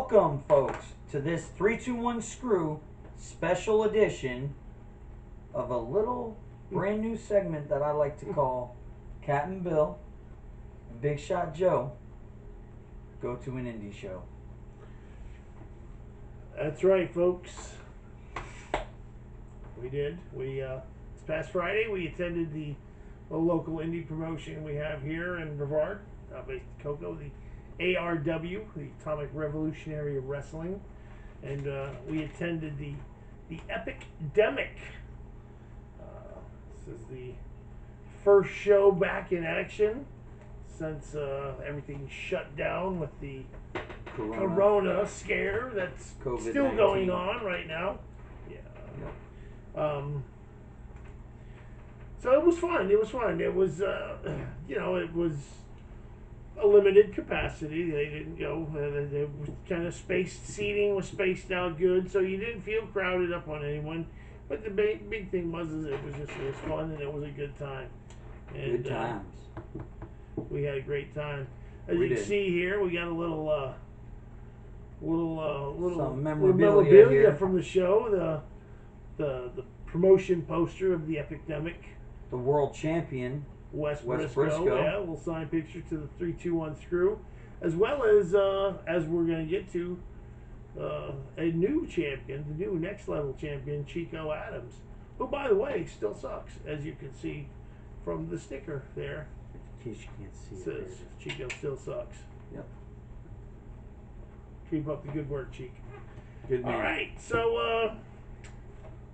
Welcome, folks, to this 3-2-1 Screw special edition of a little brand new segment that I like to call Captain Bill and Big Shot Joe Go to an Indie Show. That's right, folks. We did. This past Friday, we attended the local indie promotion we have here in Brevard, based in Cocoa, the ARW, the Atomic Revolutionary Wrestling, and we attended the EpicDemic. This is the first show back in action since everything shut down with the Corona scare that's COVID-19. still going on right now. Yeah. So it was fun. It was fun. It was, it was a limited capacity. They didn't go. They was kind of spaced. Seating was spaced out good, so you didn't feel crowded up on anyone. But the big thing was it was fun and it was a good time. And, good times. We had a great time. As We you can did. see here, we got a little Some memorabilia here. from the show. The promotion poster of the EpicDemic. The world champion, Wes Briscoe. Yeah, a little signed picture to the 3-2-1 Screw, as well as we're going to get to a new champion, the new next level champion, Chico Adams, who, by the way, still sucks, as you can see from the sticker there. in case you can't see Says it. Chico still sucks. Yep. Keep up the good work, Chico. Good man. All right, so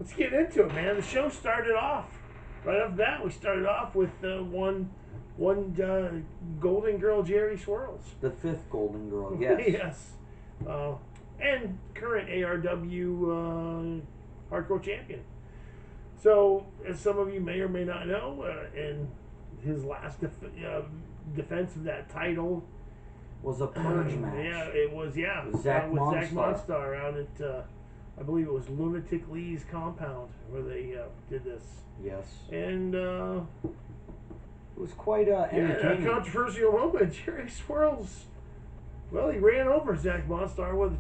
let's get into it, man. The show started off right off the bat. We started off with one Golden Girl, Jerry Swirls. The fifth Golden Girl, yes. Yes. And current ARW Hardcore Champion. So, as some of you may or may not know, in his last defense of that title Was a purge match. Yeah, it was. Yeah, With Zach with Zach Monstar. Monstar out at I believe it was Lunatic Lee's compound where they did this. Yes. And It was quite yeah, a entertaining. controversial moment. Jerry Swirls. Well, he ran over Zach Monstar with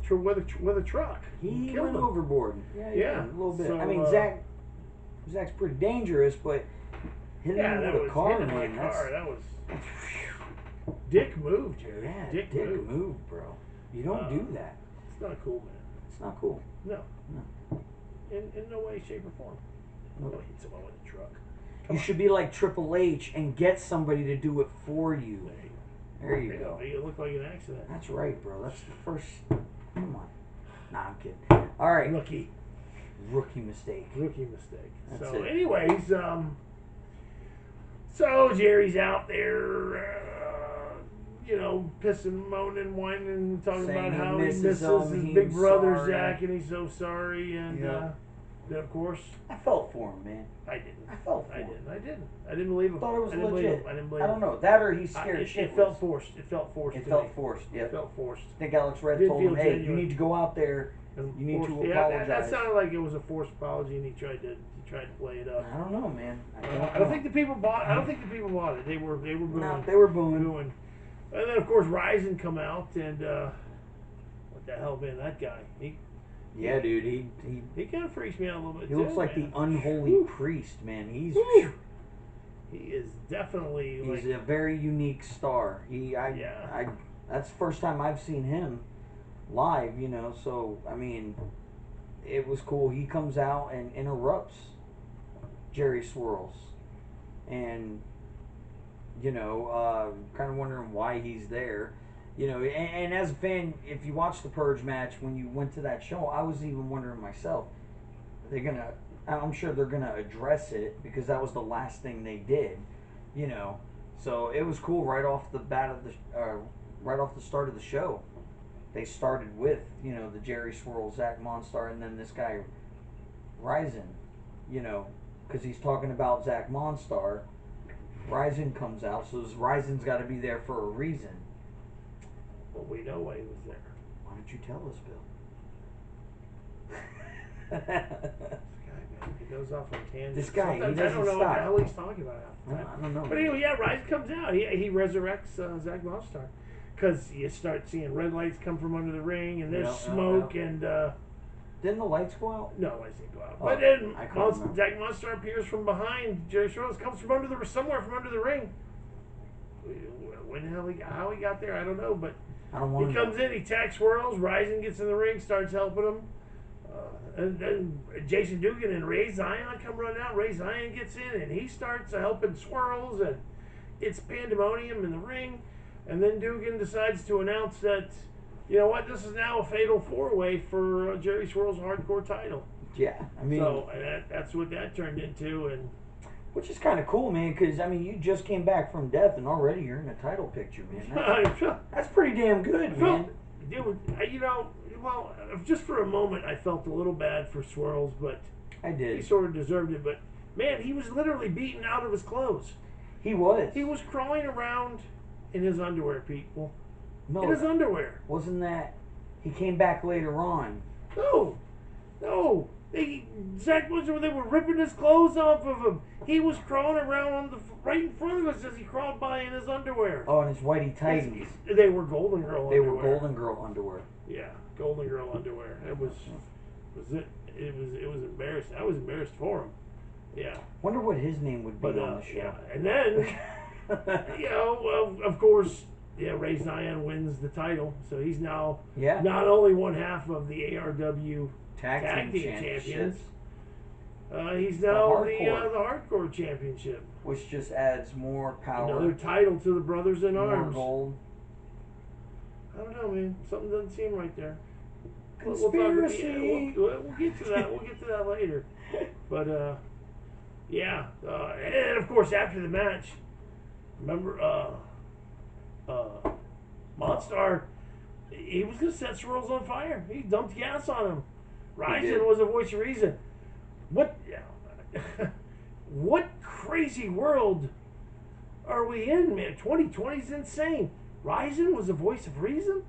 a truck. He killed went him. overboard. Yeah, A little bit. so, I mean, Zach's pretty dangerous, but hitting him that with was a car, hitting him with man, a car. that's... That was dick move, Jerry. Yeah, dick move, bro. You don't do that. It's not cool, man. It's not cool. No. No. In no way, shape, or form. Nope. Go hit someone with a truck. You should be like Triple H and get somebody to do it for you. There you go. It looked like an accident. That's right, bro. That's the first... Come on. Nah, I'm kidding. All right. Rookie mistake. Rookie mistake. That's So, it. anyways, so Jerry's out there, pissing, moaning, whining, talking Saying about he how he misses misses him, his he's big brother sorry. Zach, and he's so sorry. And Yeah. then, of course, I felt for him, man. I didn't. I felt for I him. didn't believe him. I thought it was I didn't believe legit. him. I didn't believe I don't him. know. That or he's scared It shitless. felt forced. It felt forced. It to felt me. forced, yeah. It felt forced. I think Alex Red Didn't told him, feel hey, genuine. you need to go out there. And You need to forced- apologize. That sounded like it was a forced apology, and he tried to play it up. I don't know, man. I don't think the people bought. I don't think the people bought it. They were booing. No, they were booing. And then of course Ryzen come out and what the hell, man? That guy. Yeah, dude. He kind of freaks me out a little bit. He looks too, like man. the unholy priest, man. He's He is definitely he's like a very unique star. That's the first time I've seen him live, so I mean, it was cool. He comes out and interrupts Jerry Swirls, and kind of wondering why he's there. And as a fan, if you watch the Purge match when you went to that show, I was even wondering myself, I'm sure they're gonna address it because that was the last thing they did, So it was cool right off the bat of right off the start of the show. They started with the Jerry Swirl, Zach Monstar, and then this guy Ryzen, because he's talking about Zach Monstar. Ryzen comes out, so Ryzen's got to be there for a reason. Well, we know why he was there. Why don't you tell us, Bill? This guy, man, he goes off on tangents. This guy, Sometimes he I don't doesn't know what the stop. hell he's talking about half the time. I don't know. But anyway, yeah, Ryzen comes out. He resurrects Zach Monstar. because you start seeing red lights come from under the ring, and there's Yep, smoke, yep. and Didn't the lights go out? no lights didn't go out. Oh, But then I couldn't remember. Zach Monster appears from behind. Jerry Swirls comes from somewhere from under the ring. When the hell how he got there, I don't know, but I don't want he to comes in, he attacks Swirls, Ryzen gets in the ring, starts helping him. And then Jason Dugan and Ray Zion come running out. Ray Zion gets in and he starts helping Swirls, and it's pandemonium in the ring. And then Dugan decides to announce that, you know what, this is now a fatal 4-way for Jerry Swirls' hardcore title. Yeah, I mean, So that's what that turned into, and which is kind of cool, man. Because I mean, you just came back from death, and already you're in a title picture, man. That's pretty damn good, man. You know, well, just for a moment, I felt a little bad for Swirls, but I did. he sort of deserved it. But man, he was literally beaten out of his clothes. He was. He was crawling around in his underwear, people. No, in his underwear. Wasn't that? He came back later on. No. Zach was they were ripping his clothes off of him. He was crawling around right in front of us as he crawled by in his underwear. Oh, and his whitey tighties. They were Golden Girl They underwear. were Golden Girl underwear. Yeah, Golden Girl underwear. It was embarrassing. I was embarrassed for him. Yeah. Wonder what his name would be on the show. Yeah. And then, you know, of course, yeah, Ray Zion wins the title, so he's now not only one half of the ARW Tag Team Champions. He's now the Hardcore Championship, which just adds more power. Another title to the Brothers in More Arms. gold. I don't know, man. Something doesn't seem right there. Conspiracy. We'll get to that. We'll get to that later. But yeah, and of course after the match, remember, Monstar, he was gonna set Swirls on fire. He dumped gas on him. Ryzen was a voice of reason. What crazy world are we in, man? 2020 is insane. Ryzen was a voice of reason?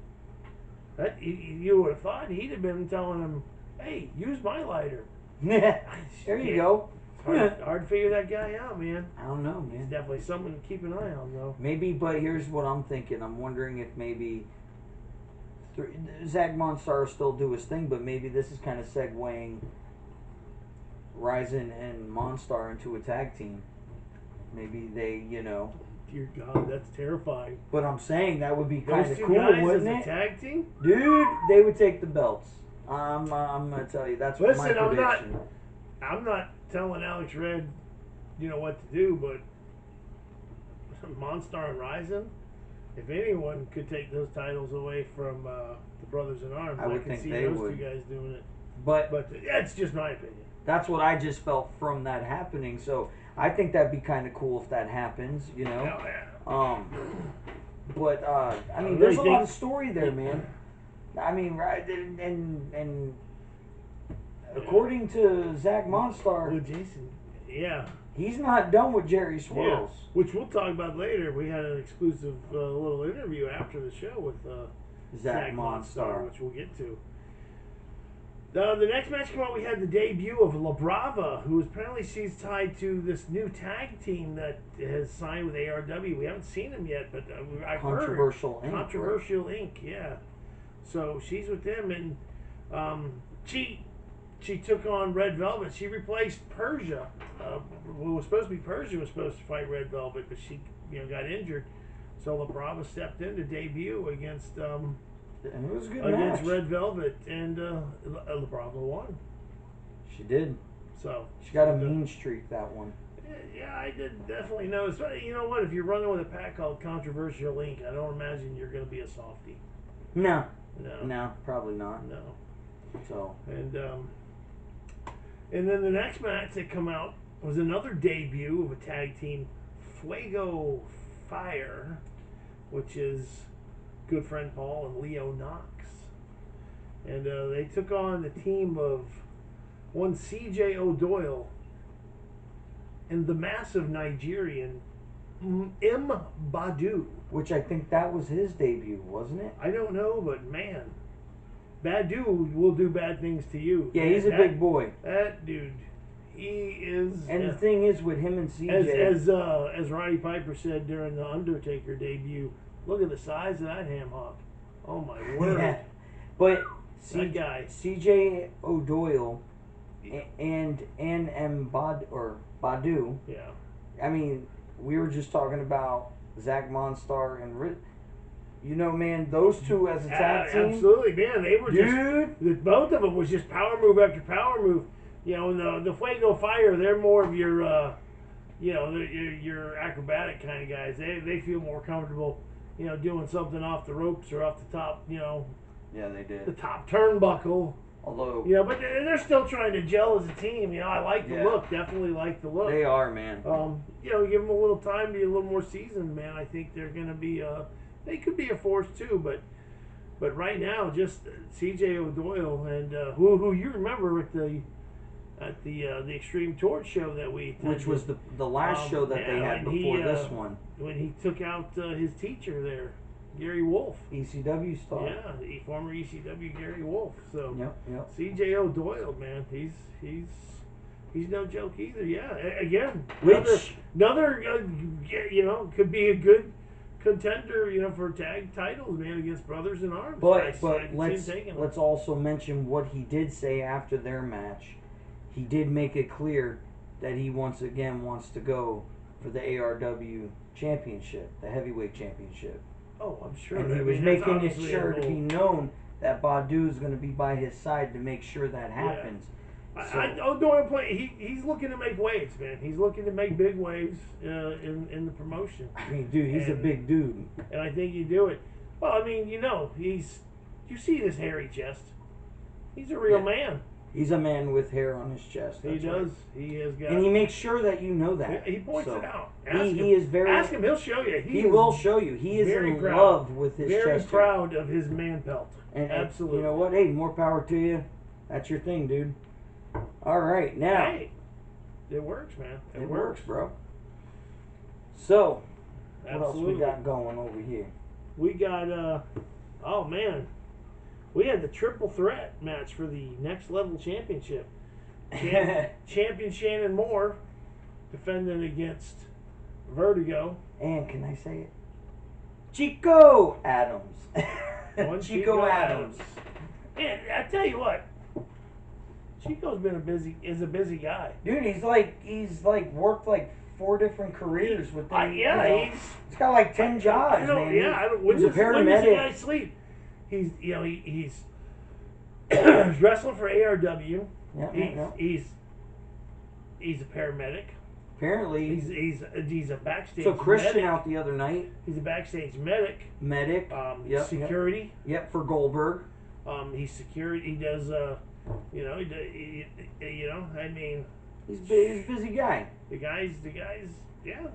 That you would have thought he'd have been telling him, hey, use my lighter. There you go. It's hard to figure that guy out, man. I don't know, man. He's definitely someone to keep an eye on, though. Maybe, but here's what I'm thinking. I'm wondering if maybe Zach Monstar will still do his thing, but maybe this is kind of segueing Ryzen and Monstar into a tag team. Maybe they, you know. Dear God, that's terrifying. But I'm saying that would be kind of cool, as wouldn't it? A tag team? Dude, they would take the belts. I'm gonna tell you, that's my prediction. I'm not telling Alex Red, you know what to do, but Monstar and Ryzen, if anyone could take those titles away from the Brothers in Arms, I would could think see they those would. two guys doing it. But that's just my opinion. That's what I just felt from that happening. So I think that'd be kind of cool if that happens, you know. But I mean, there's a lot of story there, man. I mean, right, and according to Zach Monstar, well, Jason, he's not done with Jerry Swirls. Yeah, which we'll talk about later. We had an exclusive little interview after the show with Zach Monstar, which we'll get to. The next match came out, we had the debut of La Brava, who apparently she's tied to this new tag team that has signed with ARW. We haven't seen them yet, but I've heard. Controversial Inc. Controversial Inc., yeah. So she's with them, and she took on Red Velvet. She replaced Persia. Who was supposed to be Persia was supposed to fight Red Velvet, but she got injured. So La Brava stepped in to debut against and it was a good against match. Red Velvet, and La Brava won. She did. So she got a mean streak, that one. Yeah, I did definitely notice. But you know what? If you're running with a pack called Controversial Inc., I don't imagine you're going to be a softie. No, probably not. No. So and then the next match that come out was another debut of a tag team, Fuego Fire, which is good friend Paul and Leo Knox, and they took on the team of one CJ O'Doyle and the massive Nigerian M. Badu. Which I think that was his debut, wasn't it? I don't know, but man, Badu will do bad things to you. Yeah, he's a big boy. That dude, he is. And the thing is, with him and CJ, as Roddy Piper said during the Undertaker debut, Look at the size of that ham hock. Oh my word! Yeah. But That guy. CJ O'Doyle and M. Badu. Yeah. I mean, we were just talking about Zach Monstar and you know, man, those two as a tag team. Absolutely, man. They were Dude. just both of them was just power move after power move. You know, and the Fuego Fire, they're more of your, you know, your acrobatic kind of guys. They feel more comfortable, you know, doing something off the ropes or off the top, you know. Yeah, they did. The top turnbuckle. Although, you know, but they're still trying to gel as a team. You know, I like the Yeah. look. Definitely like the look. they are, man. You know, give them a little time, be a little more seasoned, man. I think they're going to be. They could be a force too, but right now, just C.J. O'Doyle and who you remember at the Extreme Torch show that we attended, Which was the last show that they had when before this one. when he took out his teacher there, Gary Wolf. ECW star. Yeah, the former ECW Gary Wolf. So Yep. C.J. O'Doyle, man, he's no joke either. Yeah, again, Which another you know, could be a good contender, you know, for tag titles, man, against Brothers in Arms. But I can see him taking them. let's also mention what he did say after their match. He did make it clear that he once again wants to go for the ARW championship, the heavyweight championship. Oh, I'm sure. And he was making it sure to be known that Badu is going to be by his side to make sure that happens. Yeah. O'Doyle he's looking to make waves, man. He's looking to make big waves in the promotion. I mean, dude, he's a big dude. And I think you do it. Well, I mean, you know, you see this hairy chest. He's a real man. He's a man with hair on his chest. He does. Right. He has got. And he makes sure that you know that. He points it out. He is very. Ask him. He'll show you. He will show you. He is in love with his chest. Very proud of his man pelt. And absolutely. You know what? Hey, more power to you. That's your thing, dude. All right, now. Hey, it works, man. It works, bro. So, what else Absolutely. we got going over here? We got, oh man, we had the triple threat match for the Next Level Championship. Champion Shannon Moore defending against Vertigo. And can I say it? Chico Adams. One Chico Adams. Man, I tell you what, Chico's been a busy guy. Dude, he's worked like 4 different careers within. He's got like 10 jobs, man. He's a paramedic. When does the guy sleep? He's wrestling for ARW. Yeah, he's a paramedic. Apparently, he's a backstage. So Christian medic. out the other night. He's a backstage medic. Security. Yep, for Goldberg. He's security. He does. I mean, he's a busy guy. The guy's, yeah.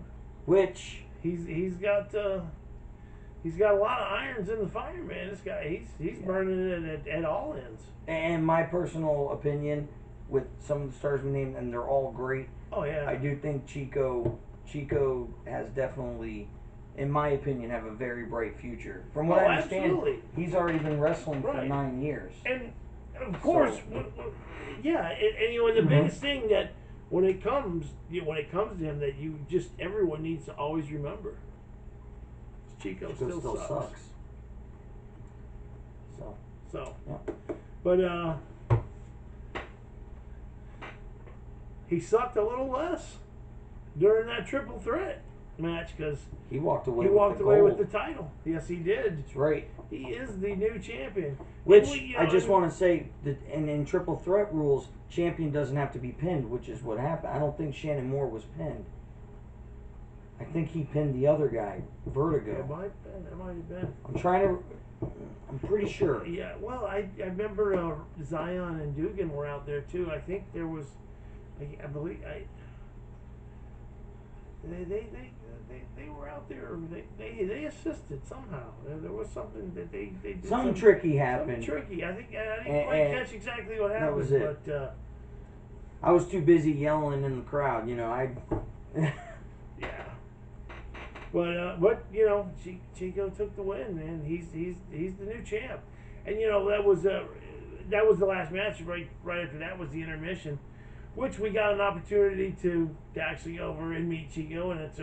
Which he's got a lot of irons in the fire, man. This guy, he's burning it at all ends. And my personal opinion, with some of the stars we named, and they're all great. Oh yeah. I do think Chico has definitely, in my opinion, have a very bright future. From what I understand, absolutely. He's already been wrestling for 9 years. And of course, yeah. And the biggest thing that when it comes to him, that everyone needs to always remember, Chico still sucks. So, yeah. But he sucked a little less during that triple threat match because he walked away with the title. Yes, he did. That's right. He is the new champion. Which I just want to say that in triple threat rules, champion doesn't have to be pinned, which is what happened. I don't think Shannon Moore was pinned. I think he pinned the other guy, Vertigo. It might have been. I'm pretty sure. Yeah, well, I remember Zion and Dugan were out there too. I think there was, I believe, they were out there. They assisted somehow. There was something that they did. Something tricky happened. Something tricky. I didn't quite catch exactly what happened. That was it. But I was too busy yelling in the crowd. Yeah. But Chico took the win, man. He's the new champ, and that was the last match. Right after that was the intermission, which we got an opportunity to actually go over and meet Chico, and it's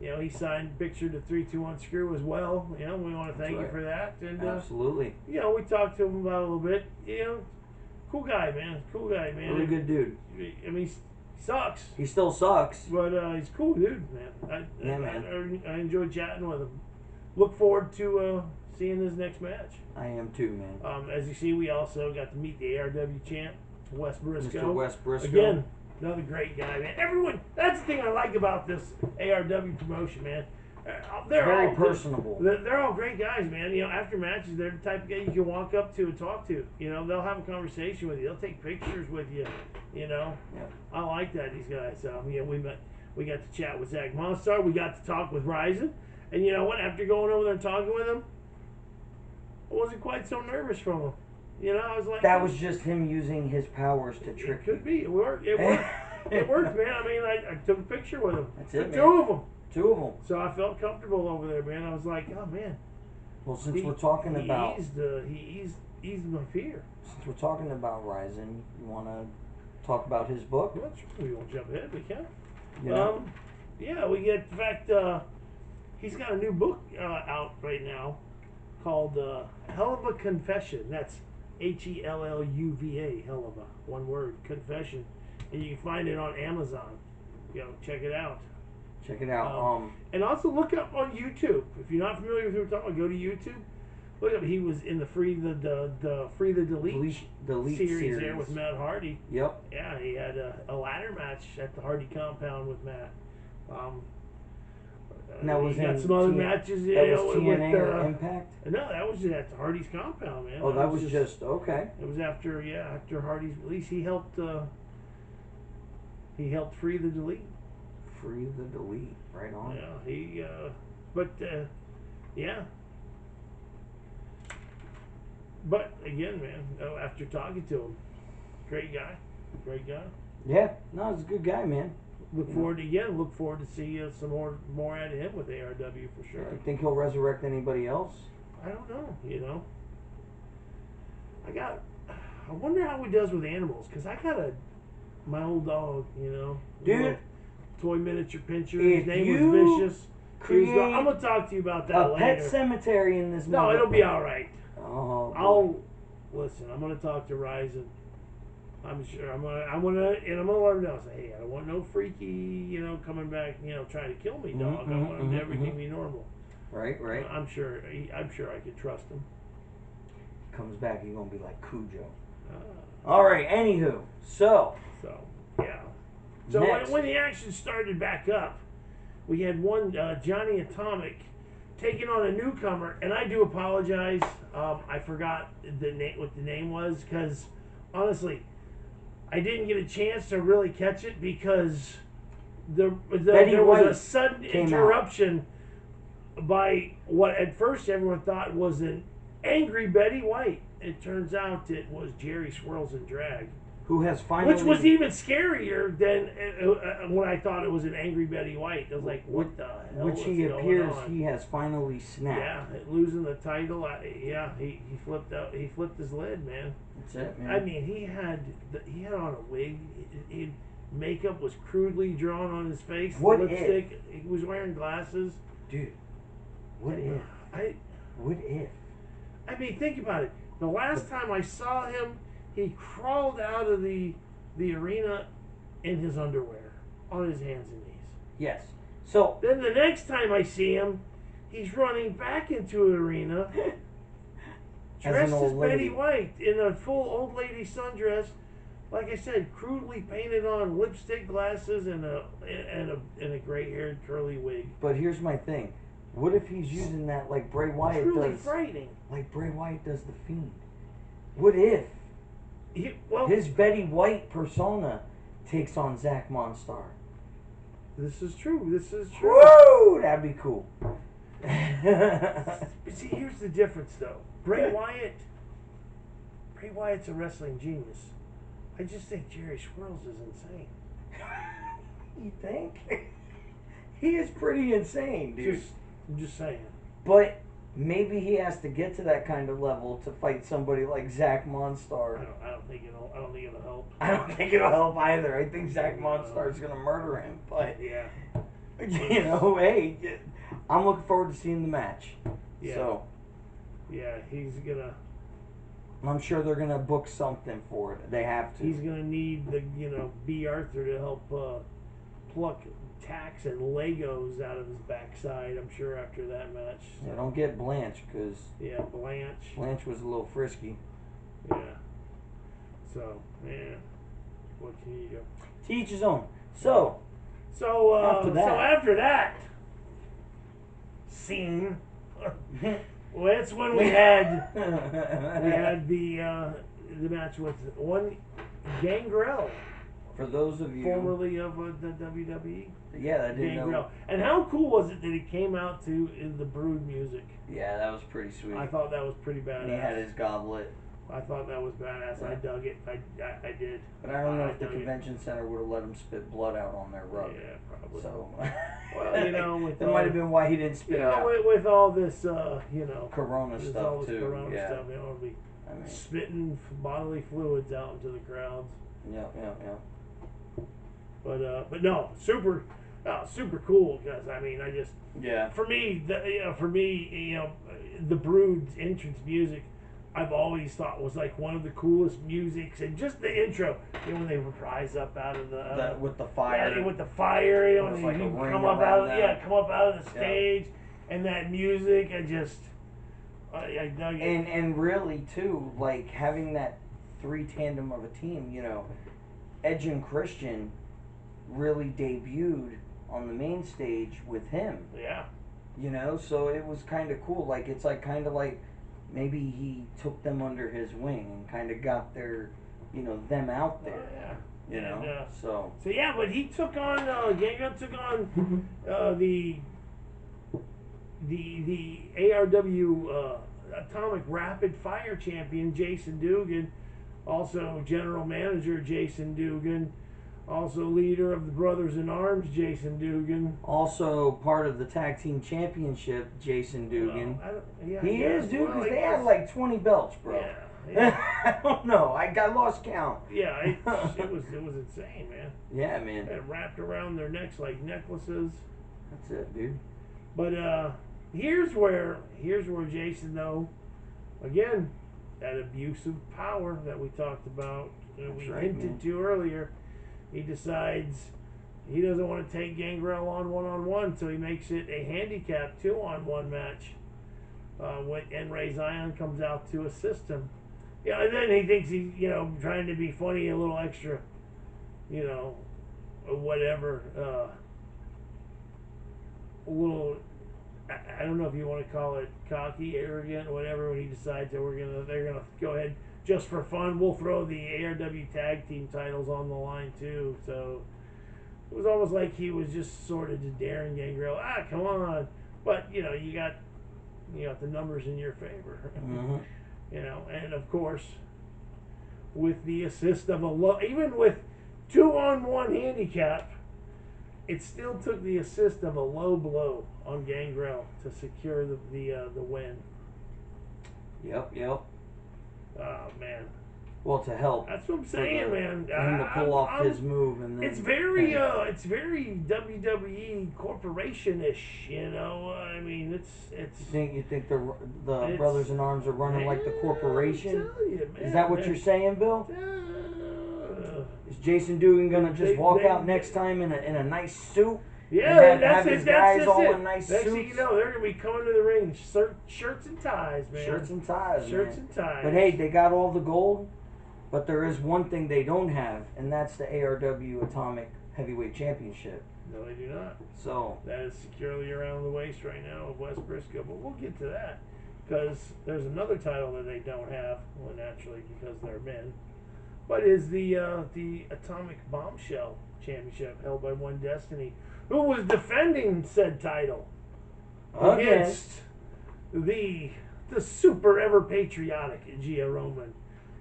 You know, he signed picture to 321 Screw as well. You know, we want to thank you for that. And absolutely. You know, we talked to him about it a little bit. You know, cool guy, man. Cool guy, man. Really good dude. I mean, he sucks. He still sucks. But he's a cool dude, man. Man. I enjoyed chatting with him. Look forward to seeing his next match. I am too, man. As you see, we also got to meet the ARW champ, Wes Briscoe. Mr. Wes Briscoe. Again, another great guy, man. Everyone, that's the thing I like about this ARW promotion, man. They're very all personable. They're all great guys, man. You know, after matches, they're the type of guy you can walk up to and talk to. You know, they'll have a conversation with you. They'll take pictures with you. You know, I like that, these guys. Yeah, we got to chat with Zach Monstar. We got to talk with Ryzen. And you know what? After going over there and talking with him, I wasn't quite so nervous from him. You know, I was like, that was just him using his powers to trick you. Could be. It worked. It worked. It worked, man. I mean, I took a picture with him. That's it, man. Two of them. Two of them. So I felt comfortable over there, man. I was like, oh man. Well, since we're talking about, he eased my fear. Since we're talking about Ryzen, you want to talk about his book? Well, sure, we won't jump ahead. We can. You know? Yeah, we get. In fact, he's got a new book out right now called Helluva Confession. That's HELLUVA. Helluva, one word, confession, and you can find it on Amazon. You know, check it out. Check it out. And also look up on YouTube. If you're not familiar with who we're talking about, go to YouTube. Look up. He was in the Free the Delete series there with Matt Hardy. Yep. Yeah, he had a ladder match at the Hardy compound with Matt. Now was got some other matches. That was TNA or Impact? No, that was at the Hardy's compound, man. Oh, that was just okay. It was after Hardy's release. He helped Free the Delete. Free the Delete, right on. Yeah, yeah. But again, man, after talking to him, great guy. Yeah, no, he's a good guy, man. Look forward to see some more out of him with ARW for sure. I think he'll resurrect anybody else. I don't know, you know. I wonder how he does with animals, because I got my old dog, you know. Dude. Toy miniature pincher. His name was Vicious. I'm going to talk to you about that later. Pet cemetery in this movie. No, it'll be all right. Oh, listen, I'm going to talk to Ryzen. I'm sure I'm gonna let him know. Say, hey, I don't want no freaky, you know, coming back, you know, trying to kill me, dog. I want him to everything be normal. Right. I'm sure I can trust him. Comes back, he's gonna be like Cujo. All right. Anywho, so yeah. So when the action started back up, we had one Johnny Atomic taking on a newcomer, and I do apologize. I forgot what the name was, because honestly, I didn't get a chance to really catch it because there was a sudden interruption by what at first everyone thought was an angry Betty White. It turns out it was Jerry Swirls and Drag. Who has finally... Which was even scarier than when I thought it was an angry Betty White. I was like, what the hell Which he appears he has finally snapped. Yeah, losing the title. He flipped out. He flipped his lid, man. That's it, man. I mean, he had on a wig. Makeup was crudely drawn on his face. What lipstick. He was wearing glasses. Dude, what if? What if? I mean, think about it. The last time I saw him, he crawled out of the arena in his underwear, on his hands and knees. Yes. So then the next time I see him, he's running back into an arena, dressed as Betty White in a full old lady sundress. Like I said, crudely painted on lipstick, glasses, and a gray-haired curly wig. But here's my thing: what if he's using that like Bray Wyatt Truly does? frightening. Like Bray Wyatt does the Fiend. What if? His Betty White persona takes on Zach Monstar. This is true. Whoa, that'd be cool. See, here's the difference, though. Bray Wyatt's a wrestling genius. I just think Jerry Swirls is insane. You think? He is pretty insane, dude. I'm just saying. But maybe he has to get to that kind of level to fight somebody like Zach Monstar. I don't think it'll help. I don't think it'll help either. I think Zach Monstar is gonna murder him. But yeah. You know, hey, I'm looking forward to seeing the match. Yeah. So, yeah, he's gonna. I'm sure they're gonna book something for it. They have to. He's gonna need the B. Arthur to help pluck tacks and Legos out of his backside. I'm sure after that match. So. Yeah, don't get Blanche, because Blanche was a little frisky. Yeah. So man, what can you do? To each his own. So after that scene, well, that's when we had the match with one Gangrel. For those of you formerly of the WWE. Yeah, I didn't Gangrel. know. And how cool was it that he came out to in the Brood music? Yeah, that was pretty sweet. I thought that was pretty badass. And he had his goblet. I thought that was badass. Yeah. I dug it. I did. But I don't know if the convention center would have let him spit blood out on their rug. Yeah, probably. So, well, with that might have been why he didn't spit it out. With all this, Corona stuff all this too. Corona stuff, it'll be spitting bodily fluids out into the crowds. Yeah. But no, super cool, because I mean, for me, the Brood's entrance music, I've always thought was like one of the coolest musics, and just the intro, when they would rise up out of the with the fire, and they like come up out of the stage, and that music, I dug it. And really too, like having that three tandem of a team, Edge and Christian really debuted on the main stage with him. Yeah. So it was kind of cool. Like, it's like kind of like maybe he took them under his wing and kind of got their, them out there. Yeah. So yeah, but he took on Gangrel took on the ARW Atomic Rapid Fire champion Jason Dugan, also general manager Jason Dugan, also leader of the Brothers in Arms Jason Dugan, also part of the Tag Team Championship Jason Dugan. He is, dude, because they had like 20 belts, bro. Yeah. I don't know. I lost count. Yeah, it was insane, man. Yeah, man. And wrapped around their necks like necklaces. That's it, dude. But here's where Jason, though, again, that abuse of power that we talked about, we hinted to earlier, he decides he doesn't want to take Gangrel on one-on-one, so he makes it a handicap 2-on-1 match. And Ray Zion comes out to assist him. And then he thinks he's, trying to be funny, a little extra, whatever, a little, I don't know if you want to call it cocky, arrogant, whatever, when he decides that they're gonna go ahead, just for fun, we'll throw the ARW tag team titles on the line too. So it was almost like he was just sort of just daring Gangrel. Come on, but you got the numbers in your favor. Mm-hmm. And of course, with the assist of even with 2-on-1 handicap, it still took the assist of a low blow on Gangrel to secure the win. Yep. Oh man. Well, to help. That's what I'm saying, man. For him to pull off his move, and then it's very WWE corporation-ish, I mean, it's. You think the Brothers in Arms are running like the corporation? I tell you, man, is that what you're saying, Bill? Is Jason Dugan gonna just walk out next time in a nice suit? Yeah, that's it. Guys all in nice Next suits. thing you know, they're gonna be coming to the ring, shirts and ties, man. Shirts and ties. But hey, they got all the gold, but there is one thing they don't have, and that's the ARW Atomic Heavyweight Championship. No, they do not. So that is securely around the waist right now of Wes Briscoe, but we'll get to that, because there's another title that they don't have, well, naturally, because they're men, but is the Atomic Bombshell Championship, held by One Destiny, who was defending said title against the super ever patriotic Gia Roman,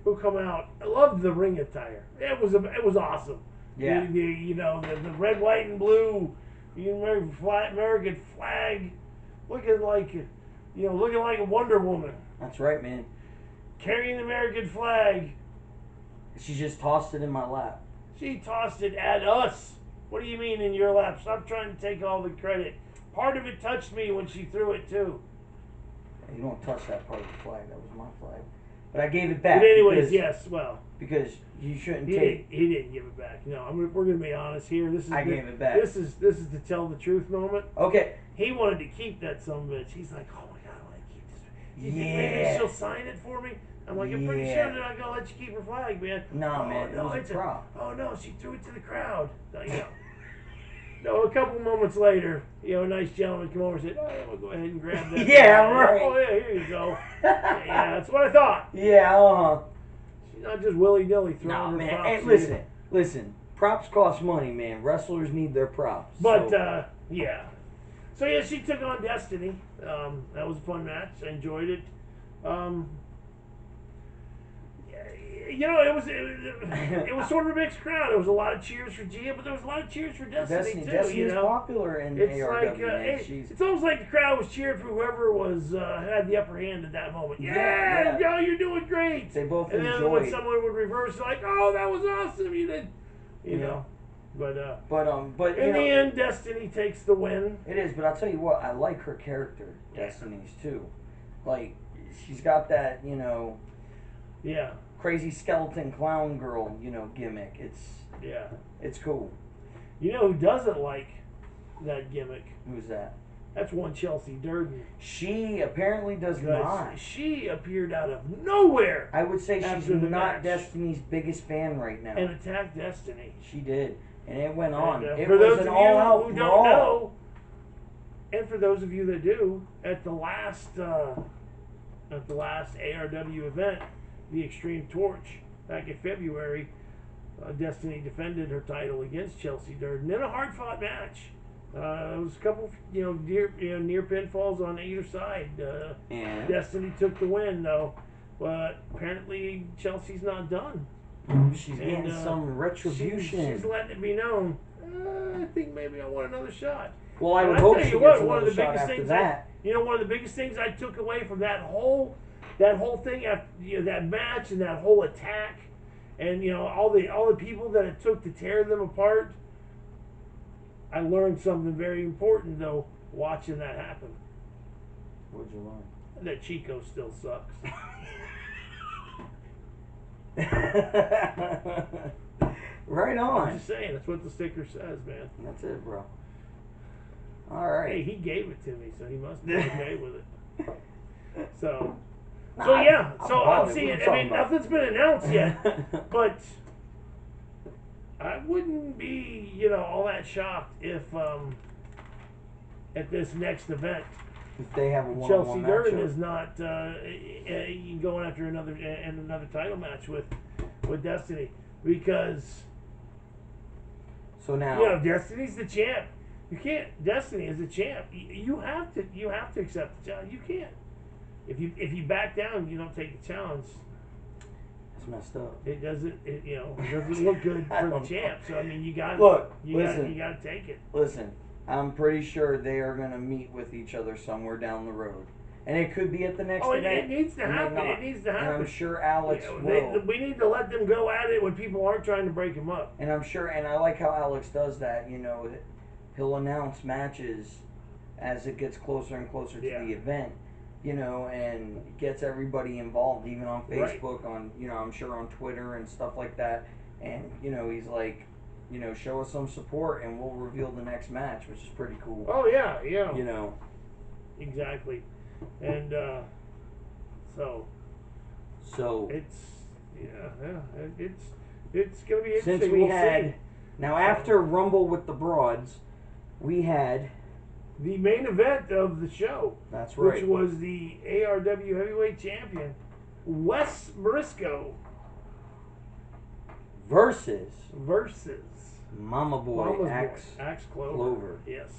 who come out. I loved the ring attire. It was awesome. Yeah. The red, white, and blue, the American flag, looking like a Wonder Woman. That's right, man. Carrying the American flag. She just tossed it in my lap. She tossed it at us. What do you mean in your lap? Stop trying to take all the credit. Part of it touched me when she threw it too. You don't touch that part of the flag. That was my flag. But I gave it back. But anyways, yes, well. Because you shouldn't he take. He didn't give it back. No, we're going to be honest here. I gave it back. This is the tell the truth moment. Okay. He wanted to keep that son of a bitch. He's like, oh my God, I want to keep this. You think Yeah. maybe she'll sign it for me? I'm like, I'm pretty sure they're not going to let you keep her flag, man. No, man. No, it was a prop. Oh, no, she threw it to the crowd. No, a couple moments later, a nice gentleman come over and said, oh, we'll go ahead and grab that. Yeah, right. Oh, yeah, here you go. Yeah, that's what I thought. Yeah, She's not just willy-nilly throwing her man. props. Hey, listen. Props cost money, man. Wrestlers need their props. But, yeah. So, yeah, she took on Destiny. That was a fun match. I enjoyed it. It was sort of a mixed crowd. There was a lot of cheers for Gia, but there was a lot of cheers for Destiny too. Destiny's popular in ARW. It's almost like the crowd was cheering for whoever was had the upper hand at that moment. Yeah, you're doing great. They both and enjoyed. then when someone would reverse, like, oh, that was awesome. You did, know. But in the end, Destiny takes the win. It is, but I'll tell you what, I like her character, Destiny's too. Like, she's got that, Yeah. crazy skeleton clown girl, gimmick. It's cool. You know who doesn't like that gimmick? Who's that? That's one Chelsea Durden. She apparently does not. She appeared out of nowhere. I would say she's not match. Destiny's biggest fan right now. And attacked Destiny. She did. And it went on. It for was those an of you all-out who brawl. don't know, and for those of you that do, at the last ARW event, the Extreme Torch, back in February, Destiny defended her title against Chelsea Durden in a hard-fought match. There was a couple, near pinfalls on either side. Destiny took the win, though, but apparently Chelsea's not done. She's getting some retribution. She's letting it be known. I think maybe I want another shot. Well, I would hope she gets another shot after that. One of the biggest things I took away from that whole thing after that match and that whole attack, and all the people that it took to tear them apart. I learned something very important though watching that happen. What'd you learn? That Chico still sucks. Right on. I'm just saying, that's what the sticker says, man. That's it, bro. All right. Hey, he gave it to me, so he must be okay with it. So I'm seeing it. I mean, nothing's been announced yet, but I wouldn't be, all that shocked if at this next event, if they have a Chelsea one-on-one Durden matchup. is not going after another title match with Destiny, because Destiny's the champ. You can't. Destiny is the champ. You have to accept the challenge. You can't. If you back down, you don't take the challenge. It's messed up. It doesn't. It doesn't look good for the champ. So I mean, you got you got to take it. Listen, I'm pretty sure they are going to meet with each other somewhere down the road. And it could be at the next event. It needs to happen. It needs to happen. And I'm sure Alex will. We need to let them go at it when people aren't trying to break them up. And I'm sure, and I like how Alex does that. He'll announce matches as it gets closer and closer to the event. And gets everybody involved, even on Facebook, on I'm sure on Twitter and stuff like that. And he's like, show us some support, and we'll reveal the next match, which is pretty cool. Oh yeah. Exactly. And so it's it's gonna be interesting. Since we had now after Rumble with the Broads, we had the main event of the show. That's right. Which was the ARW Heavyweight Champion, Wes Briscoe versus Mama Boy Axe Clover. Yes.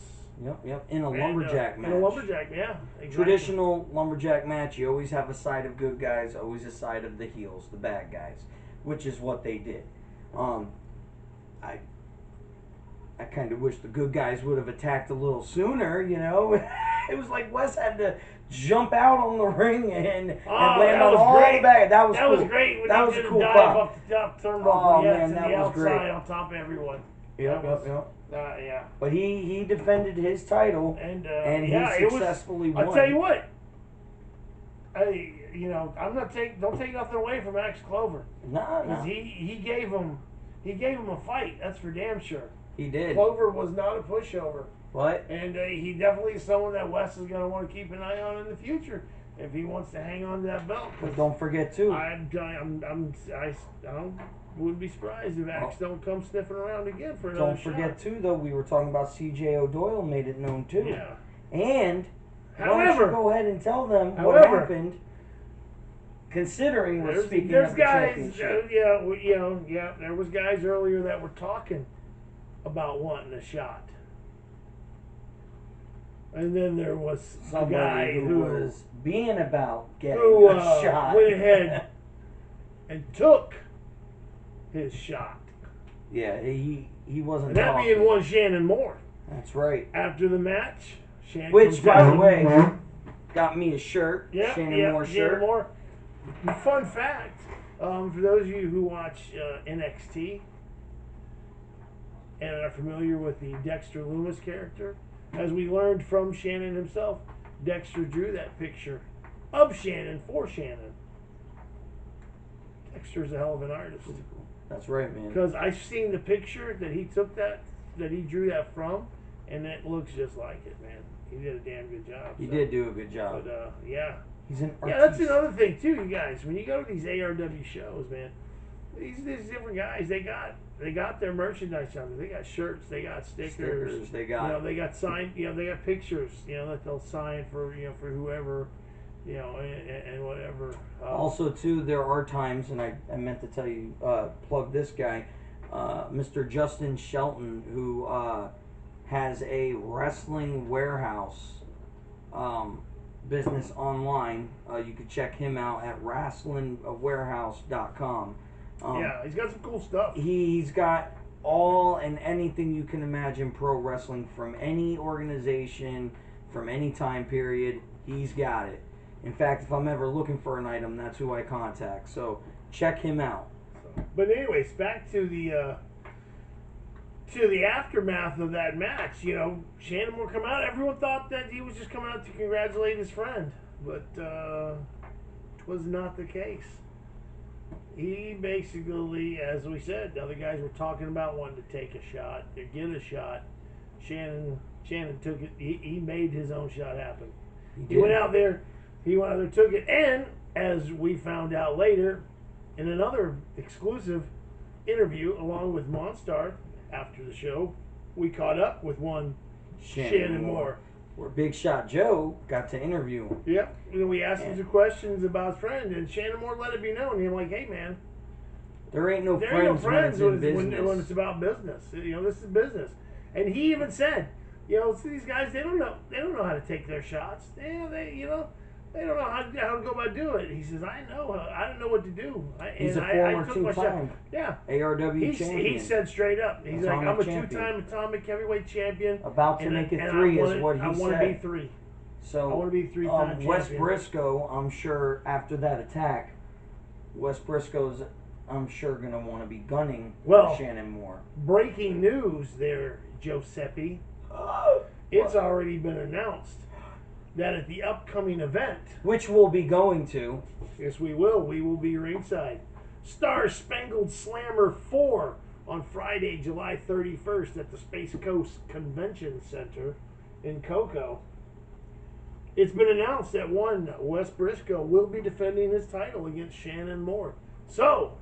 Yep. In a lumberjack match. In a lumberjack, yeah. Exactly. Traditional lumberjack match, you always have a side of good guys, always a side of the heels, the bad guys, which is what they did. I kind of wish the good guys would have attacked a little sooner, It was like Wes had to jump out on the ring and land on all the bad. That was cool. That was great. That was a cool dive pop. up the top turnbuckle. Man, that the was outside great. On top of everyone. Yep, That was, yep. yeah. But he defended his title, And he yeah, successfully won. I'll tell you what. I'm not don't take nothing away from Max Clover. No. He gave him a fight. That's for damn sure. He did. Clover was not a pushover. What? And he definitely is someone that Wes is going to want to keep an eye on in the future if he wants to hang on to that belt. But don't forget too. I wouldn't be surprised if Axe don't come sniffing around again for another Don't forget too, though, we were talking about C.J. O'Doyle made it known too. Yeah. And why don't However, you go ahead and tell them what happened? Considering we're speaking of the championship. There was guys earlier that were talking about wanting a shot. And then there was somebody a guy who was being about getting a shot. Went ahead and took his shot. Yeah, he wasn't. And that talking. being one Shannon Moore. That's right. After the match, Shannon. Which, by the way, got me a shirt. Yeah, Shannon Moore shirt. Shannon Moore. Fun fact, for those of you who watch NXT and are familiar with the Dexter Loomis character, as we learned from Shannon himself, Dexter drew that picture of Shannon for Shannon. Dexter's a hell of an artist. That's right, man. Because I've seen the picture that he took that he drew that from, and it looks just like it, man. He did a damn good job. He did do a good job. But yeah. He's an artist. Yeah, that's another thing too, you guys. When you go to these ARW shows, man, these different guys, they got their merchandise on there. They got shirts, they got stickers, they got they got signed, they got pictures, that they'll sign for for whoever, and whatever. Also, too, there are times, and I meant to tell you, plug this guy, Mr. Justin Shelton, who has a wrestling warehouse business online. You can check him out at wrestlingwarehouse.com. Yeah, he's got some cool stuff. He's got all and anything you can imagine pro wrestling from any organization, from any time period. He's got it. In fact, if I'm ever looking for an item, that's who I contact. So check him out. But anyways, back to the aftermath of that match. Shannon Moore come out. Everyone thought that he was just coming out to congratulate his friend, but it was not the case. He basically, as we said, the other guys were talking about wanting to take a shot, to get a shot. Shannon took it. He made his own shot happen. He went out there, took it, and as we found out later, in another exclusive interview along with Monstar after the show, we caught up with one Shannon Moore. Where Big Shot Joe got to interview him. Yep. We asked him some questions about his friend, and Shannon Moore let it be known. He's like, hey, man. There ain't no friends when it's in business. When it's about business. This is business. And he even said, these guys, they don't know how to take their shots. They don't know how to go about doing it. He says, I don't know what to do. He's a former two-time ARW champion. He said straight up. He's like, I'm a two-time atomic heavyweight champion. About to make it three is what he said. I want to be three. So I want to be three-time champion. Wes Briscoe, I'm sure, after that attack, Wes Briscoe's, I'm sure, going to want to be gunning for Shannon Moore. Breaking news there, Giuseppe. It's already been announced that at the upcoming event, which we'll be going to, yes, we will be ringside, Star Spangled Slammer 4 on Friday, July 31st at the Space Coast Convention Center in Cocoa. It's been announced that Wes Briscoe will be defending his title against Shannon Moore. So,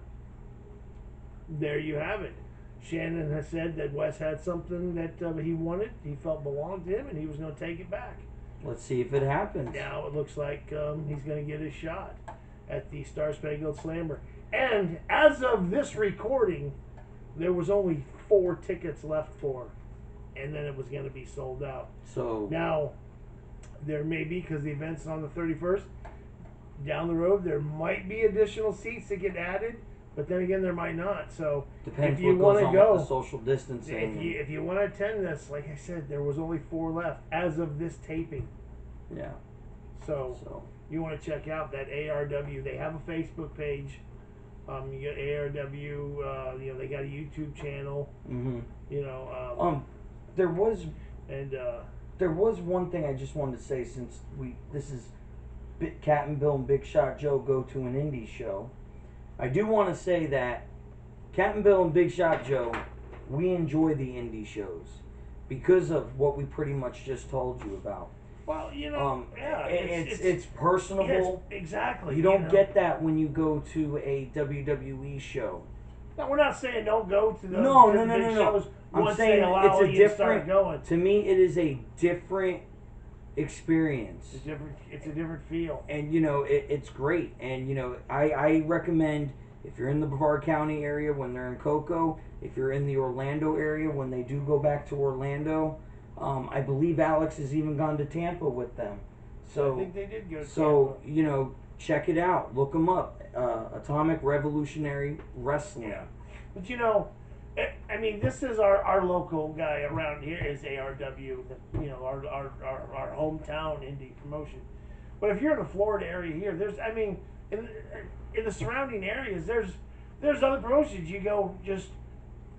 there you have it. Shannon has said that Wes had something that he wanted, he felt belonged to him, and he was going to take it back. Let's see if it happens. Now it looks like he's going to get his shot at the Star Spangled Slammer. And as of this recording, there was only 4 tickets left for, and then it was going to be sold out. So now there may be, because the event's on the 31st, down the road there might be additional seats that get added, but then again there might not. So depends if you what goes on go, with the social distancing. If you want to attend this, like I said, there was only 4 left as of this taping. Yeah. So you want to check out that ARW. They have a Facebook page. You got ARW. They got a YouTube channel. Mm-hmm. You know. There was And there was one thing I just wanted to say, since this is Captain Bill and Big Shot Joe go to an indie show. I do want to say that Captain Bill and Big Shot Joe, we enjoy the indie shows because of what we pretty much just told you about. well, yeah, It's personable. yes, exactly. You don't get that when you go to a WWE show. No, we're not saying don't go to the No, to no, the no, big no, shows no. I'm once saying they allow it's a you to start different. going. To me, it is a different experience. It's a different feel. And it's great. And I recommend, if you're in the Brevard County area when they're in Cocoa, if you're in the Orlando area when they do go back to Orlando, I believe Alex has even gone to Tampa with them. So I think they did go to so Tampa. check it out, look them up. Atomic Revolutionary Wrestling. Yeah, but I mean, this is our local guy around here is ARW, our hometown indie promotion. But if you're in the Florida area here, in the surrounding areas, there's other promotions. You go just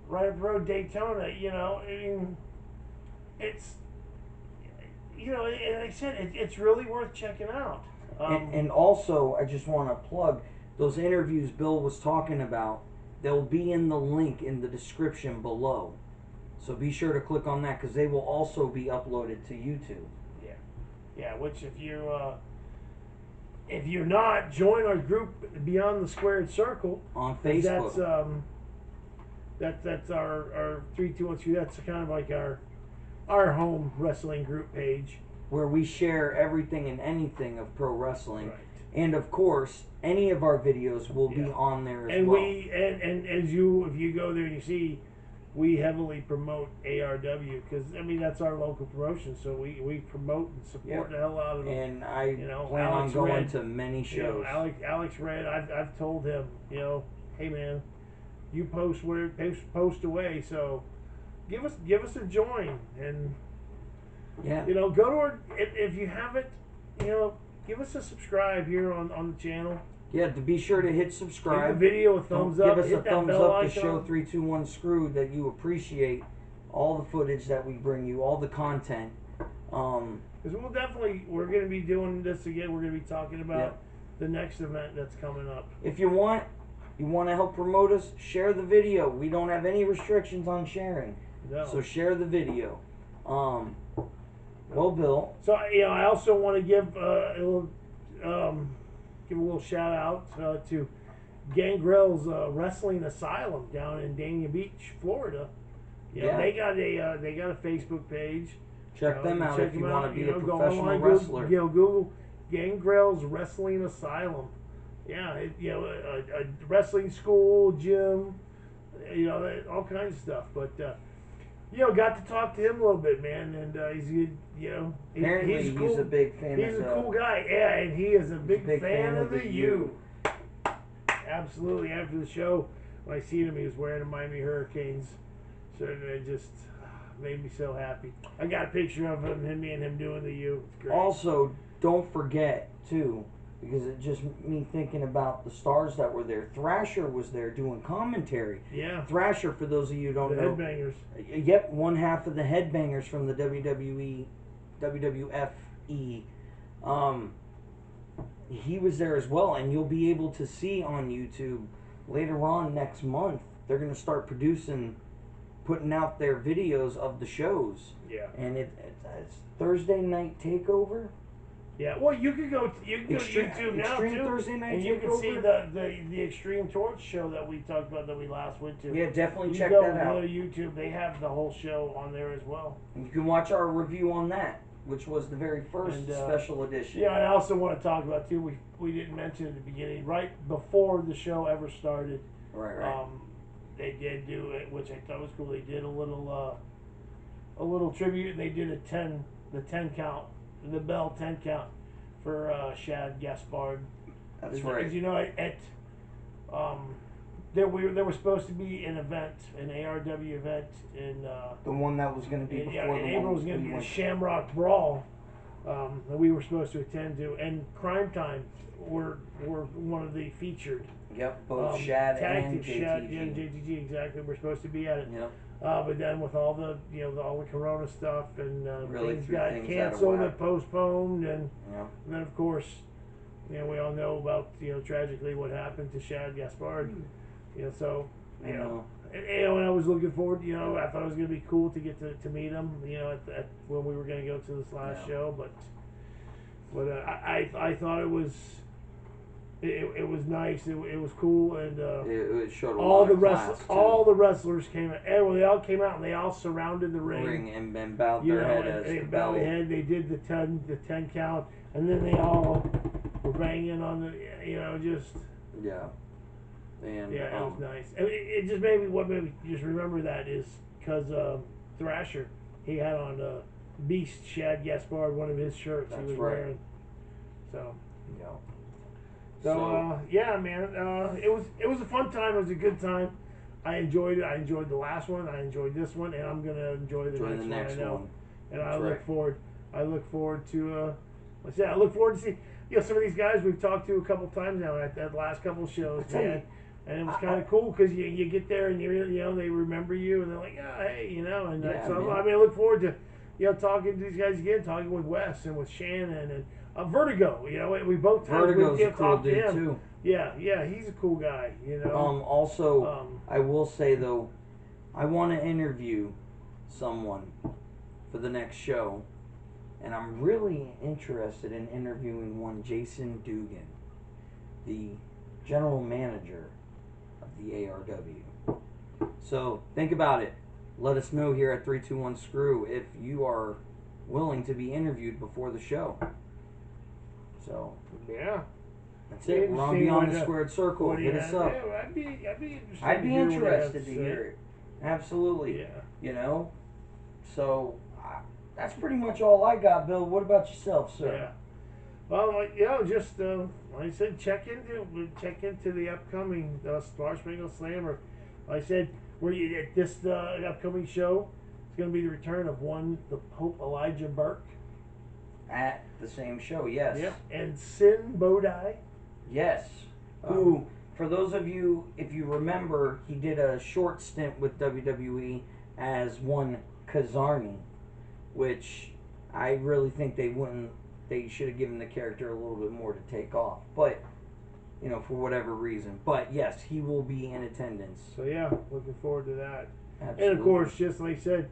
right up the road, Daytona. I mean, it's and like I said, it's really worth checking out. And also, I just want to plug those interviews Bill was talking about. They'll be in the link in the description below. So be sure to click on that because they will also be uploaded to YouTube. Yeah. Which if you're not, join our group Beyond the Squared Circle on Facebook. That's our 3212. That's kind of like our home wrestling group page where we share everything and anything of pro wrestling. Right. And of course, any of our videos will be on there as well. And if you go there and you see, we heavily promote ARW because that's our local promotion. So we promote and support the hell out of them. And I plan Alex on going Red, to many shows. Alex Red, I've told him, hey man, you post away. So give us a join and go to our, if you haven't, give us a subscribe here on the channel. Yeah, to be sure to hit subscribe. Give the video a thumbs up. Give us hit a that thumbs bell up to icon. show 321 Screwed that you appreciate all the footage that we bring you, all the content. Because we're going to be doing this again. We're going to be talking about the next event that's coming up. If you want to help promote us, share the video. We don't have any restrictions on sharing. No. So share the video. Well, Bill. So I also want to give a little shout out to Gangrel's Wrestling Asylum down in Dania Beach, Florida. They got a Facebook page. Check them out if you want to be a professional online, wrestler. Google Gangrel's Wrestling Asylum. Yeah, a wrestling school, gym, all kinds of stuff. But got to talk to him a little bit, man, and he's good. Apparently he's cool. a big fan. He's a cool guy, yeah, and he is a big fan of the U. Absolutely. After the show, when I seen him, he was wearing a Miami Hurricanes, so it just made me so happy. I got a picture of me and him doing the U. It's great. Also, don't forget too, because it just me thinking about the stars that were there. Thrasher was there doing commentary. Yeah. Thrasher, for those of you who don't know. The Headbangers. Yep, one half of the Headbangers from the WWFE. He was there as well, and you'll be able to see on YouTube later on next month. They're going to start putting out their videos of the shows. Yeah. And it's Thursday Night Takeover. Yeah, well, you can go to YouTube now Extreme too, Thursday Night and you can Takeover. see the Extreme Torch show that we talked about that we last went to. Yeah, definitely check that out. Go to YouTube; they have the whole show on there as well. And you can watch our review on that, which was the very first special edition. Yeah, I also want to talk about too. We didn't mention at the beginning, right before the show ever started. Right. They did do it, which I thought was cool. They did a little tribute. And they did the 10 count, the bell 10 count for Shad Gaspard. That's right. Because there was supposed to be an event, an ARW event in the one that was going to be before in the April one was going to be the Shamrock Brawl that we were supposed to attend to, and Crime Time were one of the featured. Yep, both Shad and Shad JTG. and JTG, exactly. We're supposed to be at it. Yep. But then with all the all the Corona stuff and Really things threw got things out of canceled whack. and postponed, and Yep. then of course, we all know about tragically what happened to Shad Gaspard. So and I was looking forward. I thought it was going to be cool to get to meet him. At when we were going to go to this last show, but I thought it was. It was nice. It was cool, and it showed a all lot the of class, all the wrestlers came. They all came out and they all surrounded the ring and bowed their head as they the bowed bell. their head. They did the 10 count, and then they all were banging on the just Yeah. And it was nice. And it just made me just remember that is because Thrasher, he had on Beast Shad Gaspard, one of his shirts he was wearing. So. Yeah. So yeah, man, it was a fun time. It was a good time. I enjoyed it. I enjoyed the last one. I enjoyed this one, and I'm gonna enjoy the next one. I know, and I look forward. I look forward to. I look forward to see some of these guys we've talked to a couple times now at the last couple shows, man. And it was kind of cool because you get there and they remember you and they're like, hey, and so I look forward to talking to these guys again, talking with Wes and with Shannon and. Vertigo, we both Vertigo's a cool talked dude to him. too. Yeah, he's a cool guy, Also, I will say though, I want to interview someone for the next show, and I'm really interested in interviewing one Jason Dugan, the general manager of the ARW. So think about it. Let us know here at 321 Screw if you are willing to be interviewed before the show. So yeah, that's it. We're on Beyond the Squared Circle. Hit us up. Yeah, I'd be interested. I'd be interested to hear it. Absolutely. Yeah. So that's pretty much all I got, Bill. What about yourself, sir? Yeah. Well, just like I said, check into the upcoming Star Spangled Slammer. Like I said, at this upcoming show, it's going to be the return of the Pope Elijah Burke. At the same show, yes. Yep, and Sin Bodai. Yes. Who, for those of you, if you remember, he did a short stint with WWE as one Kazarni, which I really think they should have given the character a little bit more to take off. But, for whatever reason. But yes, he will be in attendance. So yeah, looking forward to that. Absolutely. And of course, just like I said,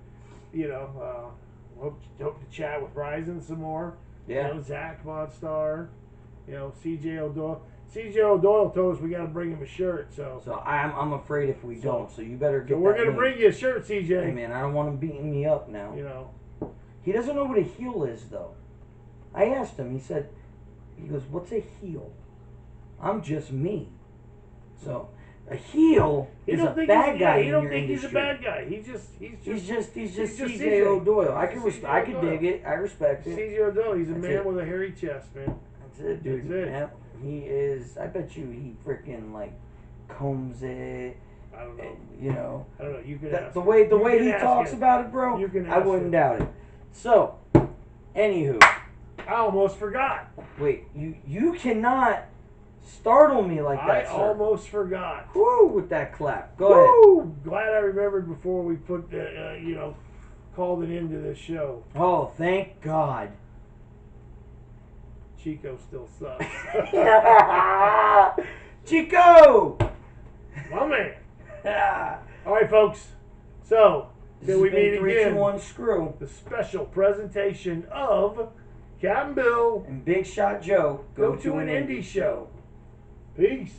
hope to chat with Ryzen some more. Yeah. Zach Monstar, CJ O'Doyle. CJ O'Doyle told us we got to bring him a shirt. So I'm afraid if we don't. So you better get. So we're gonna bring you a shirt, CJ. Hey man, I don't want him beating me up now. He doesn't know what a heel is though. I asked him. He goes, "What's a heel?" I'm just me. So. A heel is a bad guy. You don't think he's a bad guy. He's just CJ O'Doyle. I could dig it. I respect it. CJ O'Doyle. He's a man with a hairy chest, man. That's it, dude. That's it. Yeah, he is. I bet you he freaking combs it. I don't know. I don't know. You can ask the way he talks him. about it, bro. You can I wouldn't doubt it. So, anywho, I almost forgot. Wait, you cannot startle me like that, I sir. almost forgot. Woo, with that clap. Go ahead. Glad I remembered before we put the, called it into this show. Oh, thank God. Chico still sucks. Chico! My man. All right, folks. So, till we meet again. 321 Screw. The special presentation of Captain Bill and Big Shot Joe go to an indie show. Peace.